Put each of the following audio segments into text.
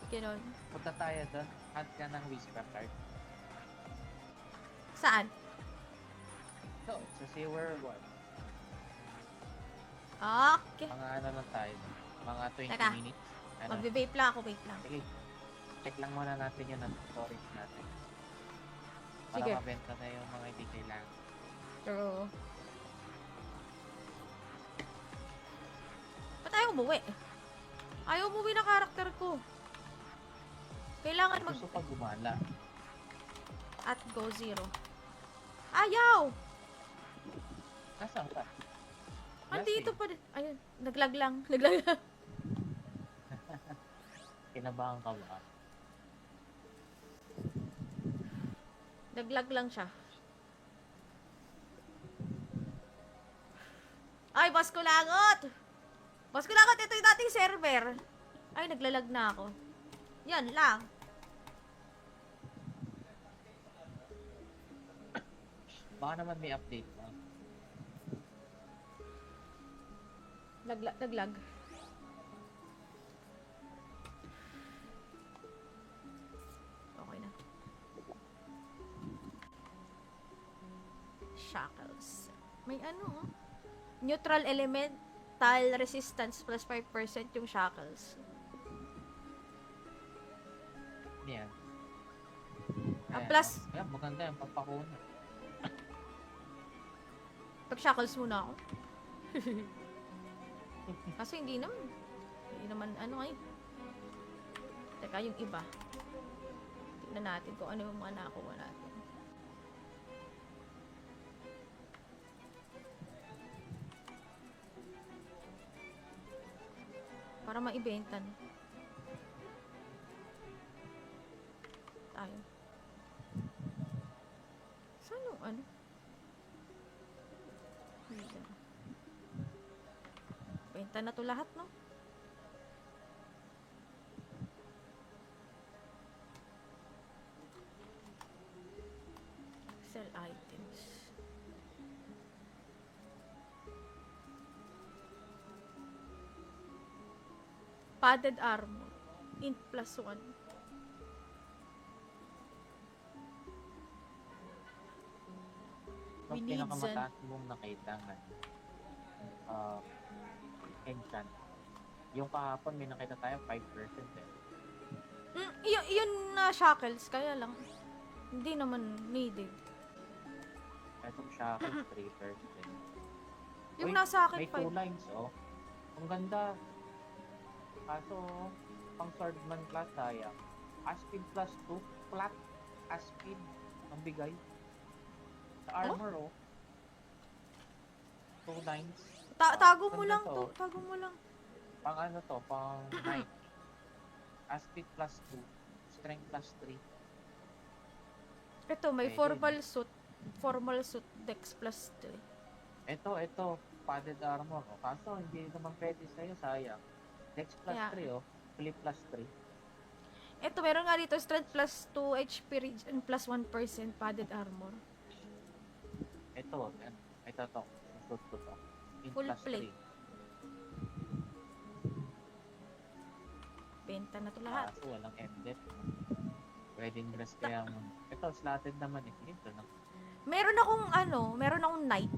Ganon. Punta tayo doon. Hunt ka ng Whisper Card. Saan? So, sa Sewer 1. Okay. Mga ano lang tayo. Mga 20 Teka. minutes. Ano? Magbe-vape lang ako, wait lang. Sige. Check lang muna natin yun ang storage natin. Para Sige. mabenta na yung mga hindi kailangan. True. Ba't ayaw umuwi? Ayaw umuwi na karakter ko. Kailangan Gusto pa gumala. at go zero. Ayaw! Nasaan ka? Andito pa din. Ayun, naglag lang. Naglag lang. Kinabahan ka ba? Naglag lang siya. Ay, boss ko lagot! Boss ko lagot, ito yung dating server. Ay, naglalag na ako. Yan lang. Baka naman may update na. Naglag. Okay na. Shackles. May ano, oh. Neutral elemental resistance plus 5% yung shackles. Yan. Ah, plus- Ayan, maganda yung papakuna. Pag-shackles muna ako. Kasi hindi naman ano eh. Teka, yung iba. Tignan natin kung ano yung mga nakuha natin. Para maibenta na. Tayo. Saan yung ano? Ayan. Benta na to lahat, no? Sell items. Padded armor. Int plus 1. We Ang need pinakamataas mong nakita nga. Enchant. Yung kahapon may nakita tayo 5% eh. Yun na shackles, kaya lang. Hindi naman needed. Etong shackles 3%. Yung Uy, nasa akin may 2 lines oh. Ang ganda. Kaso, pang swordman class sayang. Aspid plus 2. Flat aspid. Ang bigay. Sa armor oh. 2 lines. Tago mo Ganda lang to. to. Tago mo lang. Pang ano to? Pang knight. Aspid plus 2. Strength plus 3. Ito, may Pwede, formal suit, dex plus 3. Ito. Padded armor. Oh. Kaso, hindi naman pwede sa'yo. Sayang. Dex plus Kaya- 3 oh. Flip plus 3. Ito, meron nga dito, strength plus 2, HP regen plus 1% padded armor. Ito. Ito to. Suit ko to. Int Full plus plate. Benta na to 3. lahat. Kaso, walang ended. Wedding dress kaya mo. Ito, slotted naman eh. Ito lang. Meron akong knight.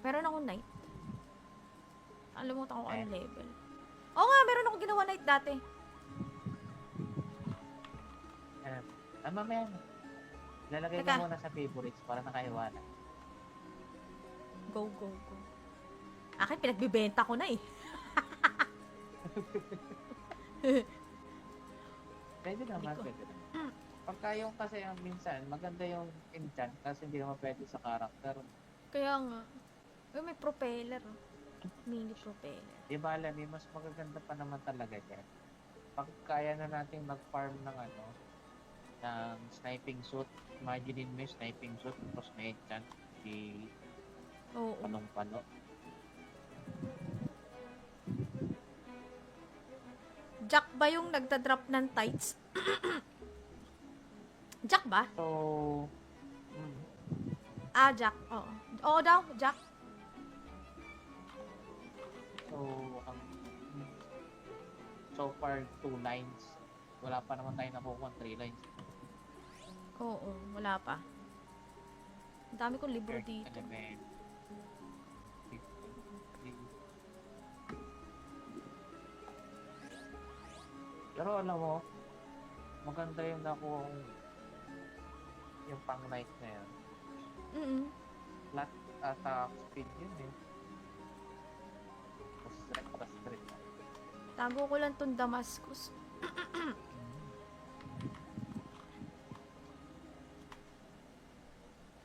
Meron akong knight. Alimutan ko kung ano level. Oo nga, meron akong ginawa knight dati. Mamaya na. Lalagay Teka. ko muna sa favorites para nakahiwala. Go. Akin, pinagbibenta ko na eh. Pwede naman, Hindi ko- pwede naman. Pagka yung kasi ang minsan, maganda yung enchant kasi hindi naman pwede sa character. Kaya nga. Uy, may propeller. Oh. Mini propeller. Di ba alam, mas magaganda pa naman talaga dyan. Pag kaya na natin mag-farm ng ng sniping suit, imaginein mo yung sniping suit, tapos may enchant, di Oo. panong-pano. Jack ba yung nagda-drop ng tights? Jack ba? So, Jack. Oo. Oo daw, Jack. so, so far 2 lines. Wala pa naman tayo nakukuha 3 lines. Oo, wala pa. Ang dami kong libro Earth dito. element. 53. Pero alam mo, maganda yung nakuha yung pang night na yun. Flat attack speed yun eh. Tapos straight. Tago ko lang tong Damascus.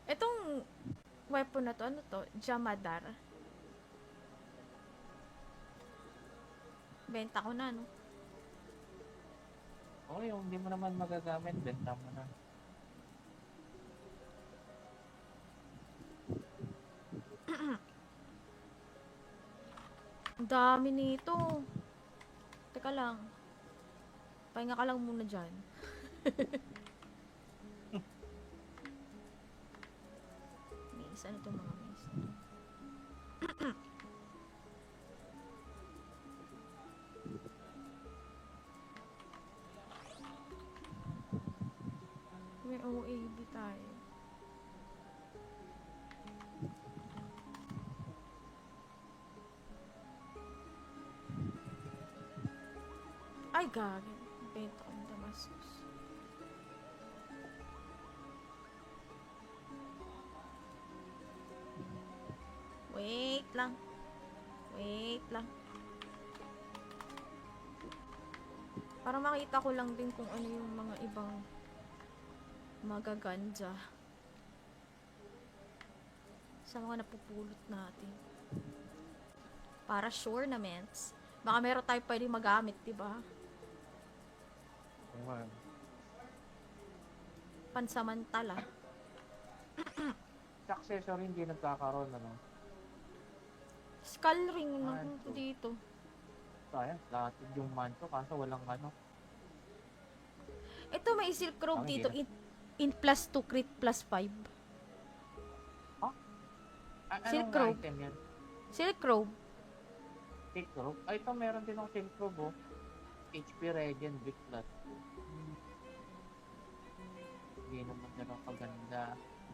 Itong weapon na to, ano to? Jamadar. Benta ko na, no? Oo, yung hindi mo naman magagamit, benta mo na. Ang dami nito. Teka lang. Pahinga ka lang muna dyan. Miss, ano to mga miss? May OAB tayo. Ay, gagin. Benta ko ng Damascus. Wait lang. Wait lang. Para makita ko lang din kung ano yung mga ibang magaganda sa mga napupulot natin. Para sure na ments. Baka meron tayo pwede magamit, diba? Pansamantala. Sa accessory hindi nagkakaroon, ano? Skull ring na Manto. dito. Sayang, lahat yung manto, kaso walang ano. Ito may silk robe Bakit dito. hindi In plus 2, crit plus 5. Silk Anong robe. item yan? Silk robe. Silk robe? Ay, ito meron din ng silk robe, oh. HP Regen Big Plus. Hindi naman ganun kaganda.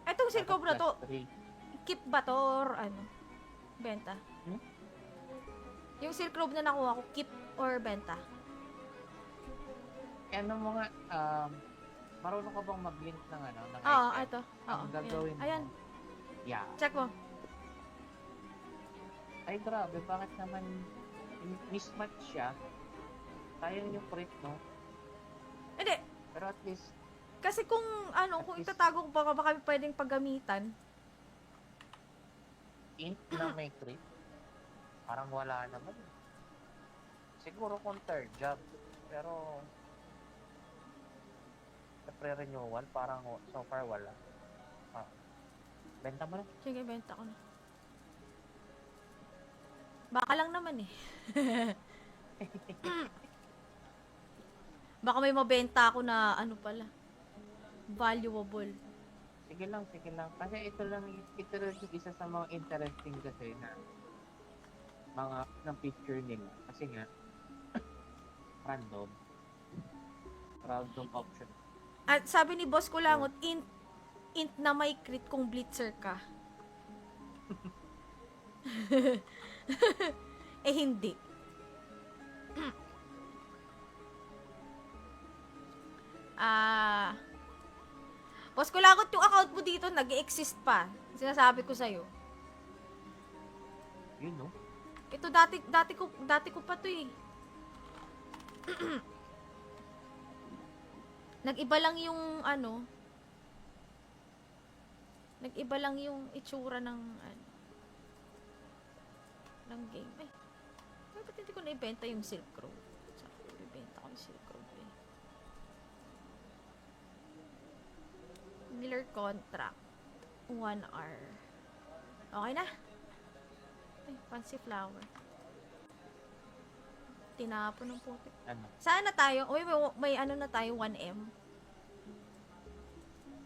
Itong silk robe na to, +3. keep ba to or ano? Benta? Yung silk robe na nakuha ko, keep or benta? Ano mo nga, marunong ka bang mag-link ng ano? Ng Oo, item? ito. Oo, Ang gagawin mo. ayan. Yeah. Check mo. Ay, grabe, bakit naman mismatch siya? Sayang yung crit, no? Hindi. Pero at least, Kasi kung ano, kung itatago ko baka pwedeng paggamitan. int na may crit, parang wala naman. Siguro kung third job, pero sa pre-renewal, parang so far wala. Benta mo na. Sige, benta ko na. Baka lang naman eh. Baka may mabenta ako na ano pala. Valuable. Sige lang, sige lang. Kasi ito lang yung isa sa mga interesting kasi na mga ng picture nila. Kasi nga, random. Random option. At sabi ni Boss Kulangot, int na may crit kung blitzer ka. Eh hindi. Boss Kulangot, yung account mo dito nag-exist pa. Sinasabi ko sa'yo. Yun, no? Ito dati ko pa to eh. Nag-iba lang yung ano. Nag-iba lang yung itsura ng ano. Ng game. Ay. Ba't hindi ko na-ibenta yung Silk Road? Saka ibenta ko yung Silk Road eh. Miller contract. 1 hour. Okay na? Ay, fancy flower. Tinapon ng puti. Ano? Saan na tayo? Uy, may ano na tayo, 1M.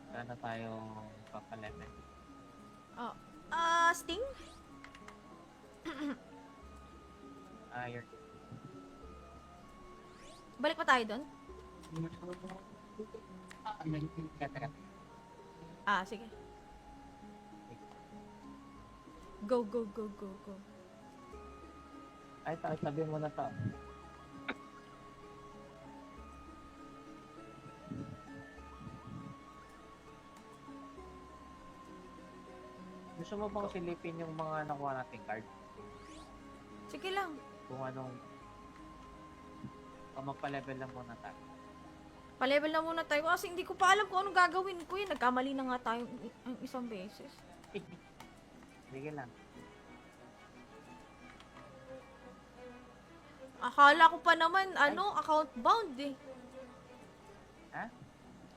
Sana tayo papalemen. Oh. Sting? Iron. Balik pa tayo doon? Teka. Ah, sige. Go, go, go, go, go. Ay, tabi mo na to. Gusto mo bang silipin yung mga nakuha nating card? Sige lang. Kung anong... O magpa-level lang muna tayo. Pa-level na muna tayo kasi hindi ko pa alam kung anong gagawin ko yun. Nagkamali na nga tayo ang isang beses. Sige lang. Akala ko pa naman, account bound eh. Ha?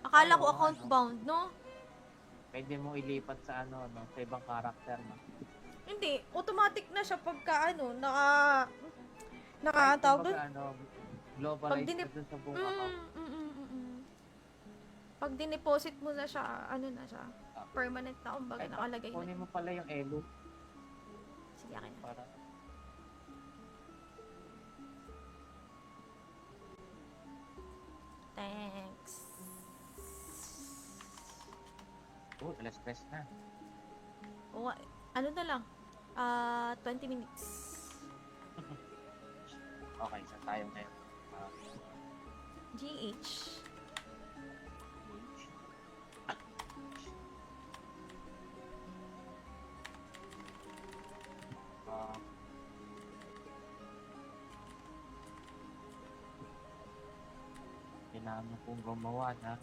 Akala Ay, ko oo, account ano? bound, no? Pwede mo ilipat sa sa ibang karakter mo. Hindi, automatic na siya pagka Ay, tawag doon? kumbaga, globalized Pag na dun sa buong account. Pag dineposit mo na siya, na siya, Ah. permanent na kumbaga Ay, nakalagay na. kunin mo pala yung elo Sige, akin na. para... Thanks. Oh, alas-stress na. O, ano na lang? 20 minutes. Okay, saan tayo ngayon? GH. Kailangan kong gumawa na.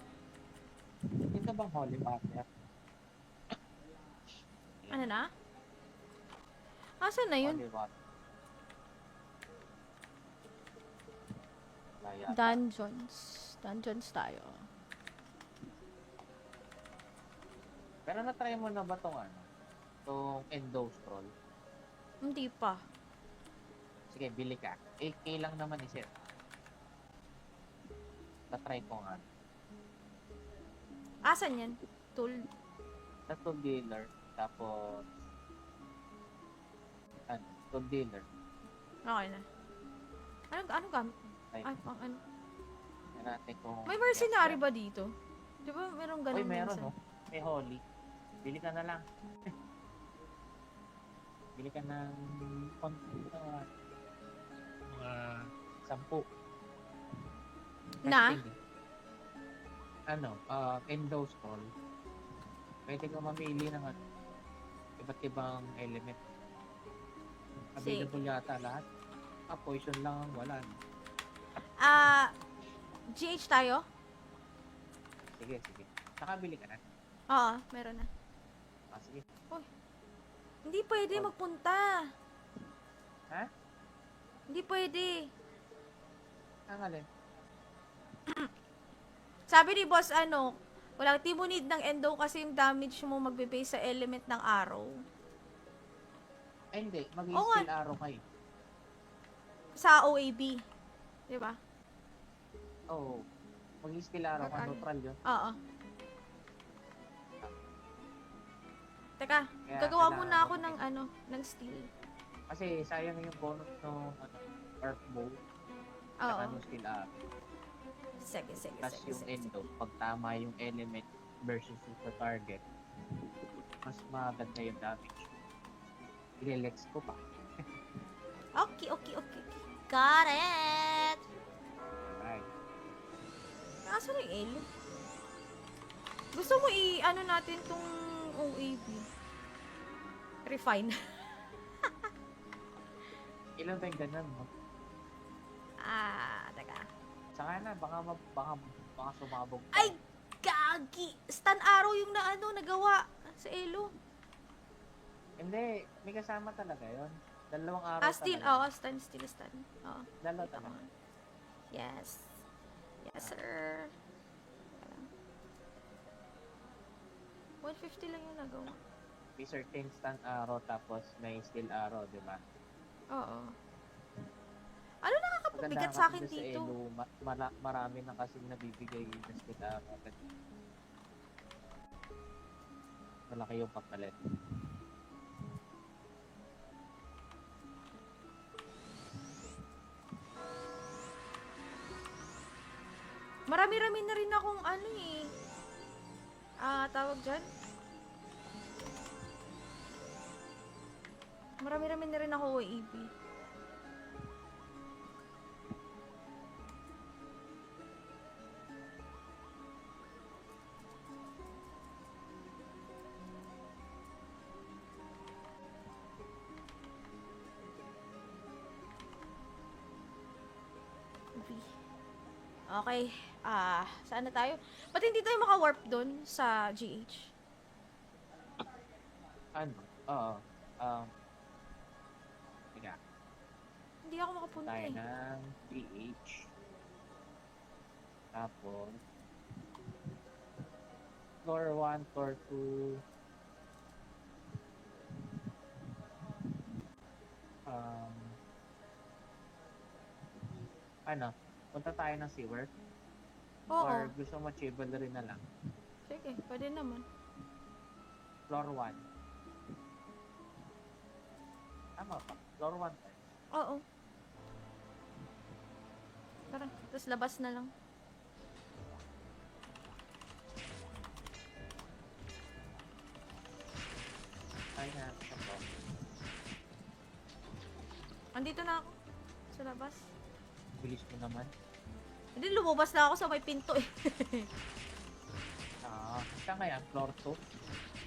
Ito bang holy water? Ano na? Asan na yun? Holy water. Wala yata. Dungeons. Dungeons tayo. Pero na-try mo na ba tong Tong endo scroll? Hindi pa. Sige, bili ka. 8K lang naman sir. Na-try ko nga. Asan yan? Tool. Sa tool dealer. Tapos... tool dealer. Okay na. Anong gamit? Ay, Ay, pang ano? yan natin kung... May mercenary ba dito? Di ba merong ganun Uy, meron minsan? May holy. Bili ka na lang. Bili ka ng konti mga 10. Na? Testing. Endo scroll. Pwede ka mamili ng iba't ibang element. Available yata lahat. Poison lang ang wala. GH tayo? Sige. Nakabili ka na. Oo, meron na. Sige. Hindi pwede magpunta. Ha? Hindi pwede. Ang alin? Sabi ni boss, wala, di mo need ng endo kasi yung damage mo magbe-base sa element ng arrow. Ay, hindi. Oo Mag-i-skill arrow kayo. Sa OAB. Di ba? Oo. Mag-i-skill arrow ka. Neutral yun. Oo. Teka, Kaya gagawa kailangan muna ako mo ng ng steel. Kasi sayang yung bonus ng earth bow. Oo. Saka ng skill arrow. Sige. Tapos yung endo, pag tama yung element versus sa target, mas maganda yung damage. Ilelex ko pa. Okay. Got it! Alright. Nasaan yung elo? Gusto mo natin tong OAB? Refine. Ilan ba yung ganun, no? Teka. Saka na, baka sumabog pa. Ay, gagi! Stun arrow yung nagawa sa elo. Hindi, may kasama talaga yon. Dalawang araw Steel. talaga. Oo, stun. Oo. Dalawa talaga. Yes. Yes, sir. 150 lang yung nagawa. May certain stun arrow tapos may steel arrow, di ba? Oo. Ano nakakapabigat sa akin dito? Elo, marami na kasi nabibigay na steel arrow. Malaki yung papalit. Marami-rami na rin akong ano eh. Tawag dyan? Marami-rami na rin ako OAB. Okay. Saan na tayo? Ba't hindi tayo maka-warp doon sa GH? Ano? Oo. Teka, Hindi ako makapunta tayo eh. ng PH. Tapos, floor 1, floor 2. Ano? Punta tayo ng sewer? Oo. Or gusto mo chivalry na lang? Sige, pwede naman. Floor 1. Tama pa. Floor 1 tayo. Oo. Tara, tapos labas na lang. Tayo na. Ito. Andito na ako. Sa labas. Bilis mo naman. Hindi, lumabas na ako sa may pinto eh. Saan kaya? Floor 2?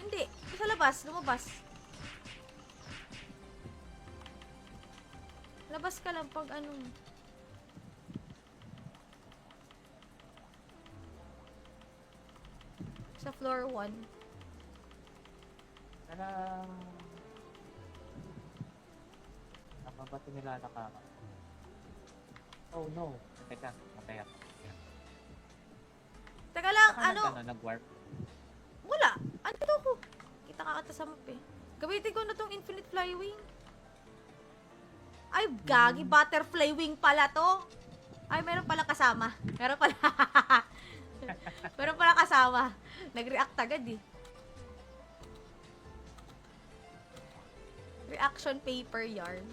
Hindi, sa labas, lumabas. Labas ka lang pag ano. Sa floor 1. Parang... Tama ba ito nilalakaran? Oh no. Teka, mataya. Teka lang, Saan ano? nag-warp? Wala. Andito ako. Kita ka ata sa map eh. Gamitin ko na tong infinite flywing. Ay, gagi. Butterfly wing pala to. Ay, meron pala kasama. Meron pala. Meron pala kasama. Nag-react agad eh. Reaction paper yarn.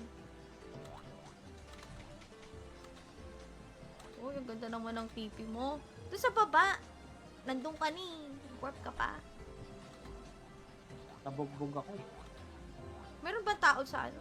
Oh, ang ganda naman ng pipi mo. Doon sa baba. Nandun ka ni. Warp ka pa. Nabugbog ako eh. Meron ba tao sa ano?